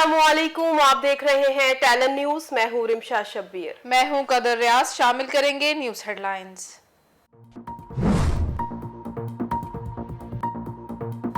अस्सलाम वालेकुम, आप देख रहे हैं टैलेंट न्यूज। मैं हूं रिमशा शब्बीर। मैं हूं कदर रियाज। शामिल करेंगे न्यूज हेडलाइंस।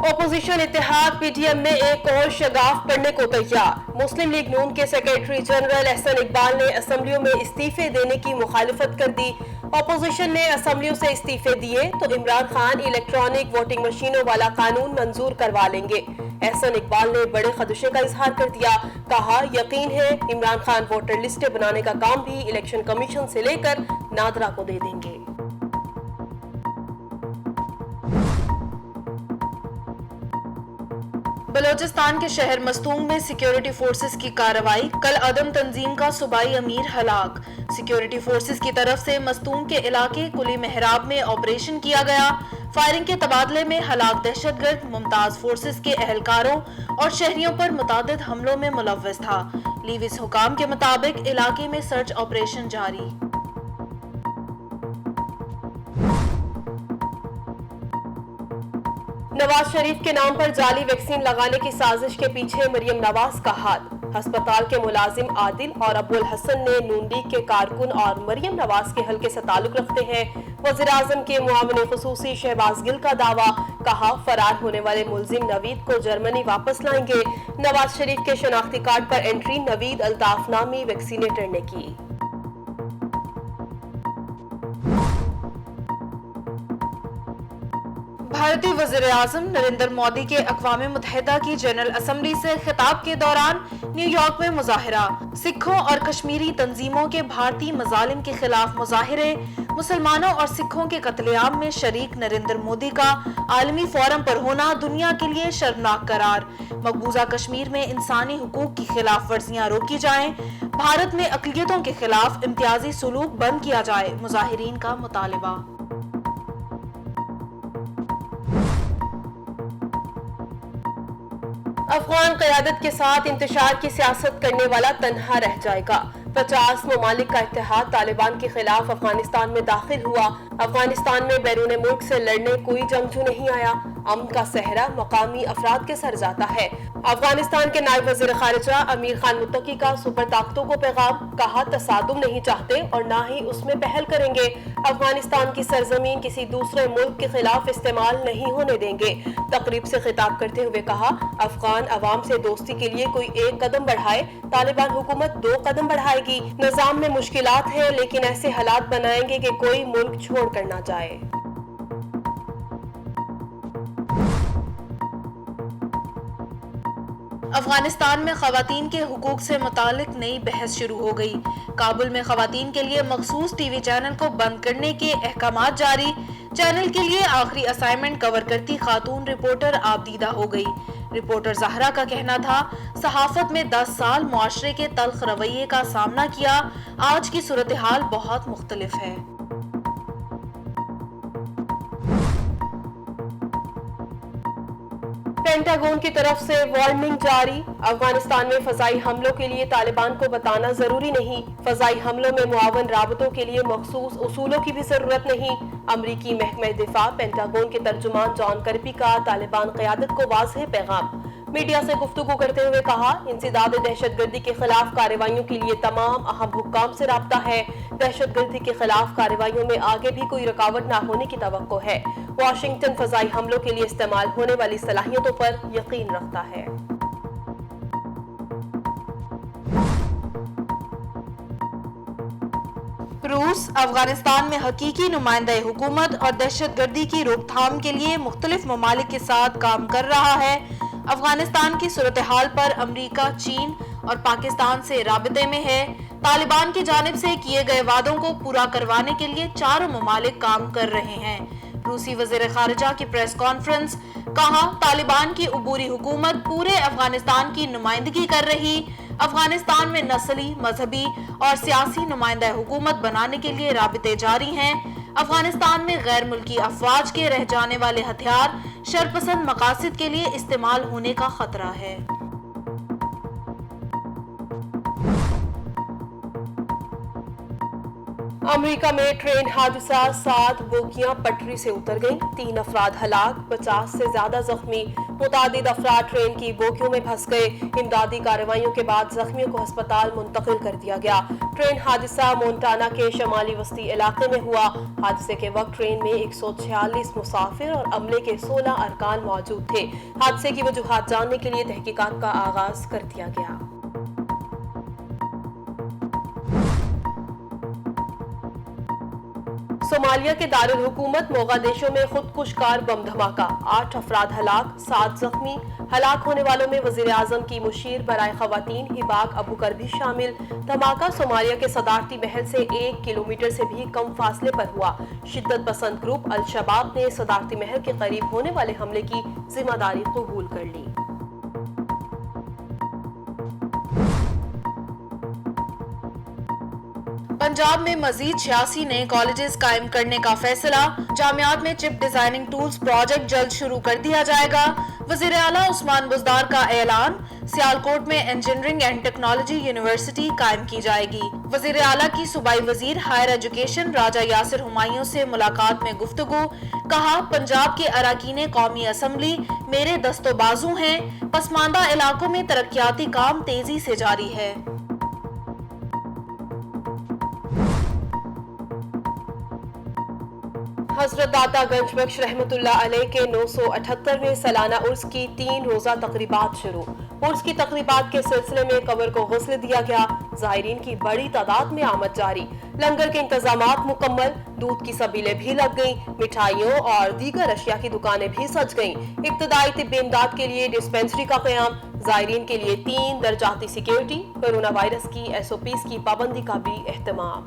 अपोजिशन इत्तेहाद पीटीएम में एक और शगाफ पढ़ने को तैयार। मुस्लिम लीग नून के सेक्रेटरी जनरल एहसन इकबाल ने असम्बलियों में इस्तीफे देने की मुखालिफत कर दी। अपोजिशन ने असम्बलियों से इस्तीफे दिए तो इमरान खान इलेक्ट्रॉनिक वोटिंग मशीनों वाला कानून मंजूर करवा लेंगे। एहसन इकबाल ने बड़े खदशे का इजहार कर दिया। कहा, यकीन है इमरान खान वोटर लिस्टें बनाने का काम भी इलेक्शन कमीशन से लेकर नादरा को दे देंगे। बलोचिस्तान के शहर मस्तूंग में सिक्योरिटी फोर्सेस की कार्रवाई। कल अदम तंजीम का सूबाई अमीर हलाक। सिक्योरिटी फोर्सेस की तरफ से मस्तूंग के इलाके कुली मेहराब में ऑपरेशन किया गया। फायरिंग के तबादले में हलाक दहशतगर्द मुमताज फोर्सेस के एहलकारों और शहरियों पर मुतादिद हमलों में मुलव्वस था। लीविस हुकाम के मुताबिक इलाके में सर्च ऑपरेशन जारी। नवाज शरीफ के नाम पर जाली वैक्सीन लगाने की साजिश के पीछे मरियम नवाज का हाथ। अस्पताल के मुलाजिम आदिल और अब्दुल हसन ने नून लीग के कारकुन और मरियम नवाज के हल्के से ताल्लुक रखते हैं। वज़ीर आज़म के मुआविन खुसूसी शहबाज गिल का दावा। कहा, फरार होने वाले मुलजिम नवीद को जर्मनी वापस लाएंगे। नवाज शरीफ के शनाख्ती कार्ड पर एंट्री नवीद अल्ताफ नामी वैक्सीनेटर ने की। भारतीय वज़ीर आज़म नरेंद्र मोदी के अक़वाम मुत्तहिदा की जनरल असम्बली से खिताब के दौरान न्यूयॉर्क में मुज़ाहिरा। सिखों और कश्मीरी तंजीमों के भारतीय मज़ालिम के खिलाफ मुज़ाहिरे। मुसलमानों और सिखों के कत्लेआम में शरीक नरेंद्र मोदी का आलमी फोरम पर होना दुनिया के लिए शर्मनाक करार। मकबूजा कश्मीर में इंसानी हुकूक की खिलाफ वर्जियां रोकी जाएं। भारत में अक़लियतों के खिलाफ इम्तियाजी सलूक बंद किया जाए, मुज़ाहिरीन का मुतालिबा। अफगान क़यादत के साथ इंतशार की सियासत करने वाला तन्हा रह जाएगा। 50 ममालिक का इत्तेहाद तालिबान के खिलाफ अफगानिस्तान में दाखिल हुआ। अफगानिस्तान में बैरून मुल्क से लड़ने कोई जंगजू नहीं आया। अमन का सहरा मकामी अफराद के सर जाता है। अफगानिस्तान के नायब वज़ीर ख़ारिजा अमीर खान मुत्तकी का सुपर ताकतों को पैगाम। कहा, तसादुम नहीं चाहते और ना ही उसमें पहल करेंगे। अफगानिस्तान की सरजमीन किसी दूसरे मुल्क के खिलाफ इस्तेमाल नहीं होने देंगे। तकरीब से खिताब करते हुए कहा, अफगान अवाम से दोस्ती के लिए कोई एक कदम बढ़ाए, तालिबान हुकूमत 2 कदम बढ़ाएगी। निज़ाम में मुश्किलात हैं, लेकिन ऐसे हालात बनाएंगे कि कोई मुल्क छोड़ कर ना जाए। अफगानिस्तान में खवातीन के हुकूक से मुतालिक नई बहस शुरू हो गई। काबुल में खवातीन के लिए मखसूस टीवी चैनल को बंद करने के अहकामात जारी। चैनल के लिए आखिरी असाइनमेंट कवर करती खातून रिपोर्टर आबदीदा हो गई। रिपोर्टर ज़हरा का कहना था, सहाफत में 10 साल मुआशरे के तल्ख रवैये का सामना किया। आज की सूरत हाल बहुत मुख्तलिफ है। पेंटागन की तरफ से वार्निंग जारी। अफगानिस्तान में फजाई हमलों के लिए तालिबान को बताना जरूरी नहीं। फजाई हमलों में मुआवन राबतों के लिए मखसूस उसूलों की भी जरूरत नहीं। अमरीकी महकमा दिफा पेंटागन के तर्जुमान जॉन कर्बी का तालिबान क़यादत को वाज़ेह पैगाम। मीडिया से गुफ्तगू करते हुए कहा, इंसदाद दहशतगर्दी के खिलाफ कार्रवाइयों के लिए तमाम अहम हुक्काम से राब्ता है। दहशतगर्दी के खिलाफ कार्रवाइयों में आगे भी कोई रुकावट न होने की तवक्को है। वाशिंगटन फजाई हमलों के लिए इस्तेमाल होने वाली सलाहियतों पर यकीन रखता है। रूस अफगानिस्तान में हकीकी नुमाइंदा हुकूमत और दहशतगर्दी की रोकथाम के लिए मुख्तलिफ ममालिक के साथ काम कर रहा है। अफगानिस्तान की सूरत हाल पर अमरीका, चीन और पाकिस्तान से राबते में है। तालिबान की जानिब से किए गए वादों को पूरा करवाने के लिए चारों ममालिक काम कर रहे हैं। रूसी वज़ीर ख़ारिजा की प्रेस कॉन्फ्रेंस। कहा, तालिबान की उबूरी हुकूमत पूरे अफगानिस्तान की नुमाइंदगी कर रही। अफगानिस्तान में नस्ली, मजहबी और सियासी नुमाइंदा हुकूमत बनाने के लिए राबते जारी हैं। अफगानिस्तान में गैर मुल्की अफवाज के रह जाने वाले हथियार शरपसंद मकासद के लिए इस्तेमाल होने का खतरा है। امریکہ میں ٹرین حادثہ 7 بوگیاں پٹری سے اتر گئیں، 3 افراد ہلاک، 50 سے زیادہ زخمی، متعدد افراد ٹرین کی بوگیوں میں پھنس گئے۔ امدادی کارروائیوں کے بعد زخمیوں کو ہسپتال منتقل کر دیا گیا۔ ٹرین حادثہ مونٹانا کے شمالی وسطی علاقے میں ہوا۔ حادثے کے وقت ٹرین میں 146 مسافر اور عملے کے 16 ارکان موجود تھے۔ حادثے کی وجوہات جاننے کے لیے تحقیقات کا آغاز کر دیا گیا۔ صومالیہ کے دارالحکومت موغادیشو میں خودکش کار بم دھماکہ، 8 افراد ہلاک، 7 زخمی۔ ہلاک ہونے والوں میں وزیر اعظم کی مشیر برائے خواتین ہباک ابوکر بھی شامل۔ دھماکہ صومالیہ کے صدارتی محل سے 1 کلومیٹر سے بھی کم فاصلے پر ہوا۔ شدت پسند گروپ الشباب نے صدارتی محل کے قریب ہونے والے حملے کی ذمہ داری قبول کر لی۔ پنجاب میں مزید 86 نئے کالجز قائم کرنے کا فیصلہ، جامعات میں چپ ڈیزائننگ ٹولز پروجیکٹ جلد شروع کر دیا جائے گا۔ وزیر اعلیٰ عثمان بزدار کا اعلان، سیالکوٹ میں انجینئرنگ اینڈ ٹیکنالوجی یونیورسٹی قائم کی جائے گی۔ وزیر اعلیٰ کی صوبائی وزیر ہائر ایجوکیشن راجہ یاسر ہمایوں سے ملاقات میں گفتگو، کہا پنجاب کے اراکین قومی اسمبلی میرے دست و بازو ہیں، پسماندہ علاقوں میں ترقیاتی کام تیزی سے جاری ہے۔ حضرت داتا گنج بخش رحمت اللہ علیہ کے 978ویں سالانہ عرس کی 3 روزہ تقریبات شروع۔ عرس کی تقریبات کے سلسلے میں قبر کو غسل دیا گیا، زائرین کی بڑی تعداد میں آمد جاری، لنگر کے انتظامات مکمل، دودھ کی سبیلیں بھی لگ گئیں، مٹھائیوں اور دیگر اشیاء کی دکانیں بھی سج گئیں۔ ابتدائی طبی امداد کے لیے ڈسپنسری کا قیام، زائرین کے لیے 3 درجاتی سیکیورٹی، کورونا وائرس کی SOPs کی پابندی کا بھی اہتمام۔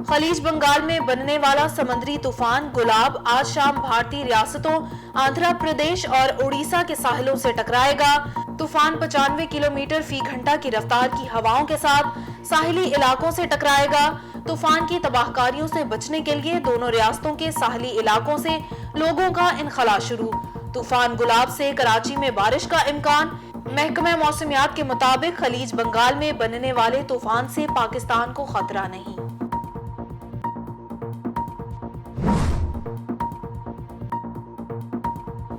خلیج بنگال میں بننے والا سمندری طوفان گلاب آج شام بھارتی ریاستوں آندھرا پردیش اور اڑیسہ کے ساحلوں سے ٹکرائے گا۔ طوفان 95 کلومیٹر فی گھنٹہ کی رفتار کی ہواؤں کے ساتھ ساحلی علاقوں سے ٹکرائے گا۔ طوفان کی تباہ کاریوں سے بچنے کے لیے دونوں ریاستوں کے ساحلی علاقوں سے لوگوں کا انخلاء شروع۔ طوفان گلاب سے کراچی میں بارش کا امکان، محکمہ موسمیات کے مطابق خلیج بنگال میں بننے والے طوفان سے پاکستان کو خطرہ نہیں۔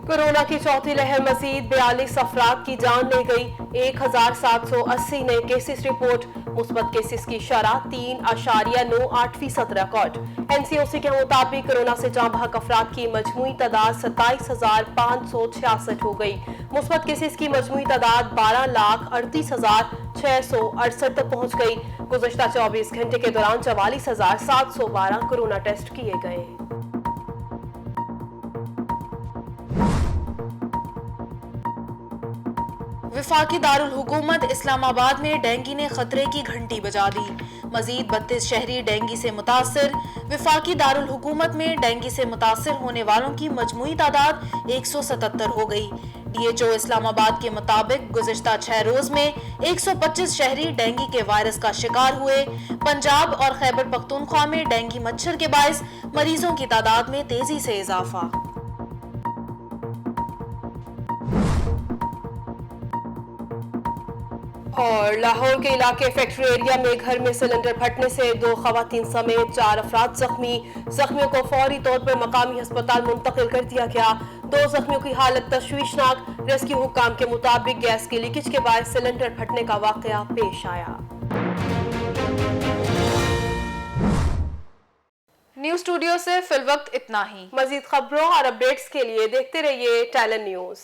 کورونا کی چوتھی لہر، مزید 42 افراد کی جان لے گئی، 1780 نئے کیسز رپورٹ، مثبت کیسز کی شرح 3.98% ریکارڈ۔ NCOC کے مطابق کورونا سے جاں بحق افراد کی مجموعی تعداد 27,566 ہو گئی، مثبت کیسز کی مجموعی تعداد 12,38,668 تک پہنچ گئی۔ گزشتہ 24 گھنٹے کے دوران 44,712 کورونا ٹیسٹ کیے گئے۔ وفاقی دارالحکومت اسلام آباد میں ڈینگی نے خطرے کی گھنٹی بجا دی، مزید 32 شہری ڈینگی سے متاثر۔ وفاقی دارالحکومت میں ڈینگی سے متاثر ہونے والوں کی مجموعی تعداد 177 ہو گئی۔ DHO اسلام آباد کے مطابق گزشتہ 6 روز میں 125 شہری ڈینگی کے وائرس کا شکار ہوئے۔ پنجاب اور خیبر پختونخوا میں ڈینگی مچھر کے باعث مریضوں کی تعداد میں تیزی سے اضافہ۔ اور لاہور کے علاقے فیکٹری ایریا میں گھر میں سلنڈر پھٹنے سے 2 خواتین سمیت 4 افراد زخمی، زخمیوں کو فوری طور پر مقامی ہسپتال منتقل کر دیا گیا۔ 2 زخمیوں کی حالت تشویشناک، ریسکیو حکام کے مطابق گیس کی لیکیج کے باعث سلنڈر پھٹنے کا واقعہ پیش آیا۔ نیوز اسٹوڈیو سے فی الوقت اتنا ہی۔ مزید خبروں اور اپڈیٹس کے لیے دیکھتے رہیے ٹیلن نیوز۔